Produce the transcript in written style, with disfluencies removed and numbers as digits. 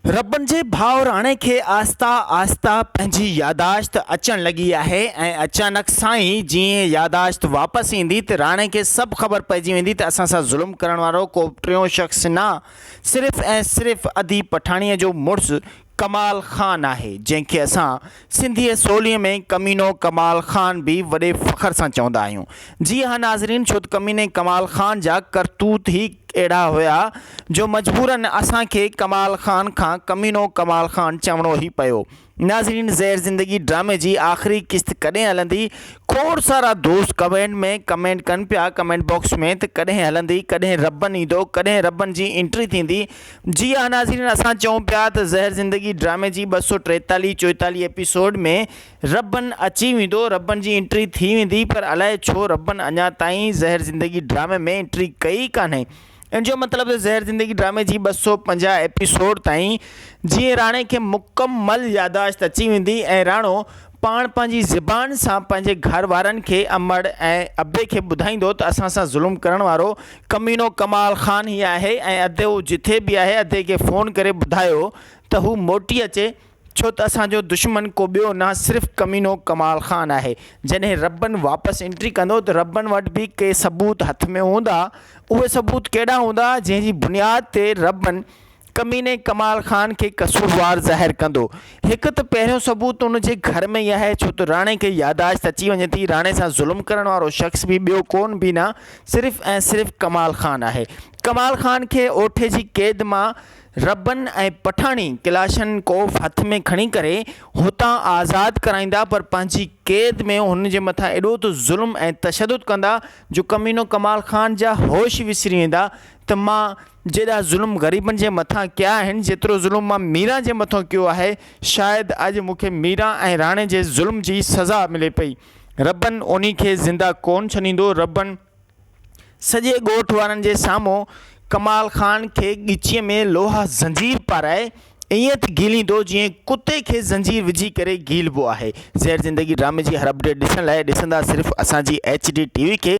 रबन जे भाउ राणे खे आस्ता आस्ता पंहिंजी यादाश्त अचण लगी है ऐं अचानक सां ई जीअं यादाश्त वापसि ईंदी त राणे खे सभु ख़बर पइजी वेंदी त असां सां ज़ुल्म करण वारो को टियों शख़्स न सिर्फ़ ऐं सिर्फ़ अदी पठाणीअ जो मुड़ुसु कमाल ख़ान है, जंहिंखे असां सिंधी असोलीअ में कमीनो कमाल ख़ान भी वॾे फ़ख्र सां चवंदा आहियूं। जी हाँ नाज़रीन, छो त कमीने कमाल ख़ान जा करतूत ही अहिड़ा हुआ जो मजबूरन असांखे कमाल ख़ान खां कमीनो कमाल ख़ान चवणो ही पियो। नाज़रीन, ज़हर ज़िंदगी ड्रामे जी आख़िरी किस्त कॾहिं हलंदी? खोड़ सारा दोस्त कमेंट कनि पिया कमेंट बॉक्स में त कॾहिं हलंदी, कॾहिं रबन ईंदो, कॾहिं रबन जी एंट्री थींदी। जी हाँ नाज़रीन, असां चऊं पिया त ज़हर ज़िंदगी ड्रामे जी 243-44 एपिसोड में रबन अची वेंदो, रबन जी एंट्री थी वेंदी, पर अलाए छो रबन अञा ताईं ज़हर ज़िंदगी ड्रामे में एंट्री कई कान्हे। इन जो मतलब ज़हर ज़िंदगी ड्रामे जी 250 एपिसोड ताईं जीअं राणे खे मुकम्मल यादाश्त अची वेंदी ऐं राणो पाण पंहिंजी ज़बान सां पंहिंजे घर वारनि खे अमड़ ऐं अबे खे ॿुधाईंदो त असां सां ज़ुल्म करण वारो कमीनो कमाल ख़ान ही आहे ऐं अधे हू जिथे बि आहे अधे खे फ़ोन करे ॿुधायो त हू मोटी अचे, छो त असांजो दुश्मन को ॿियो न सिर्फ़ कमीनो कमाल ख़ान आहे। जॾहिं रबन वापसि एंट्री कंदो त रबन वटि भी के सबूत हथ में हूंदा। उहे सबूत कहिड़ा हूंदा जंहिंजी बुनियाद ते रबन कमीने कमाल ख़ान के कसूरवार ज़ाहिर कंदो। हिकु त पहिरियों सबूत उन जे घर में ही आहे, छो त राणे खे यादाश्त अची वञे थी, राणे सां ज़ुल्म करण वारो शख़्स भी ॿियो कोन भी न सिर्फ़ ऐं सिर्फ़ कमाल ख़ान आहे। कमाल ख़ान खे ओठे जी कैद मां रबन ऐं पठाणी क्लाशन कोफ हथ में खणी करे हुतां आज़ाद कराईंदा, पर पंहिंजी कैद में हुन जे मथां एॾो त ज़ुल्म ऐं तशद्दुद कंदा जो कमीनो कमाल ख़ान जा होश विसरी वेंदा त मां जेॾा ज़ुल्म ग़रीबनि जे मथां कया आहिनि, जेतिरो ज़ुल्म मां मीरा जे मथां कयो आहे, शायदि अॼु मूंखे मीरा ऐं राणे जे ज़ुल्म जी सज़ा मिले पई। रबन उन्ही खे ज़िंदा कोन छॾींदो। रबन सॼे ॻोठ वारनि जे साम्हूं कमाल ख़ान खे ॻिचीअ में लोहा ज़ंजीर पाराए ईअं त गीलींदो जीअं कुते खे ज़ंजीर विझी करे गीलबो आहे। ज़हर ज़िंदगी ड्रामे जी हर अपडेट ॾिसण लाइ ॾिसंदा सिर्फ़ु असांजी HD TV खे।